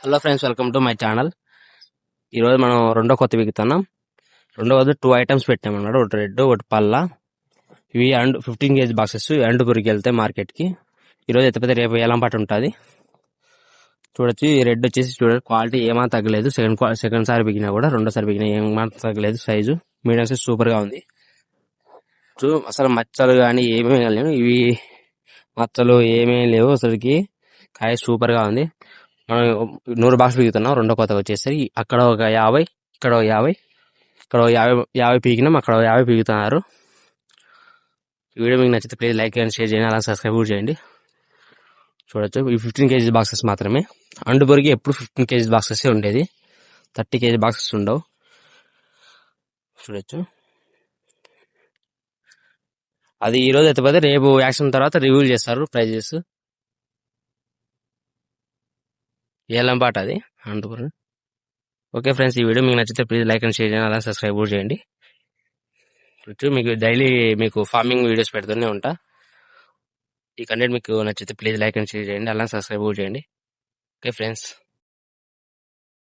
Hello friends, welcome to my channel. ఈరోజు మనం రెండో కొత్త విగుతున్నాం. రెండవది 2 ఐటమ్స్ పెట్టాం అన్నాడు, ఒకటి రెడ్ ఒకటి పల్ల. ఇవి 15 kg బాక్సెస్ అనంతపురికి వెళ్తాయి మార్కెట్కి. ఈరోజు ఎత్తిపోతే రేపు ఏలంపాట ఉంటుంది. చూడొచ్చు, ఈ రెడ్ వచ్చేసి చూడండి, క్వాలిటీ ఏమాత్రం తగ్గలేదు. సెకండ్ సారి బిగినా కూడా రెండోసారి బిగినా ఏమాత్రం తగ్గలేదు. సైజు మీడియం సైజ్ సూపర్గా ఉంది. అసలు మచ్చలు కానీ ఏమీ లేవు. ఇవి మచ్చలు ఏమీ లేవు అసలుకి. కాయ సూపర్గా ఉంది. మనం 100 బాక్స్ పీకుతున్నాం. రెండో కొత్తగా వచ్చేసరికి అక్కడ ఒక 50, ఇక్కడ ఒక 50, ఇక్కడ 50 పీకినాం, అక్కడ 50 పీకుతున్నారు. ఈ వీడియో మీకు నచ్చితే ప్లీజ్ లైక్ అండ్ షేర్ చేయండి, అలా సబ్స్క్రైబ్ కూడా చేయండి. చూడొచ్చు, ఈ 15 kg బాక్సెస్ మాత్రమే. అండుబొరికి ఎప్పుడు 15 kg బాక్సెస్ ఉండేది, 30 kg బాక్సెస్ ఉండవు. చూడొచ్చు, అది ఈ రోజు ఎత్తపోతే రేపు యాక్షన్ తర్వాత రివ్యూ చేస్తారు ప్రైజెస్. ఏలంపాట అది అనంతపురం. ఓకే ఫ్రెండ్స్, ఈ వీడియో మీకు నచ్చితే ప్లీజ్ లైక్ అండ్ షేర్ చేయండి, అలా సబ్స్క్రైబ్ కూడా చేయండి. మీకు డైలీ మీకు ఫార్మింగ్ వీడియోస్ పెడుతూనే ఉంటా. ఈ కంటెంట్ మీకు నచ్చితే ప్లీజ్ లైక్ అండ్ షేర్ చేయండి, అలా సబ్స్క్రైబ్ కూడా చేయండి. Okay friends.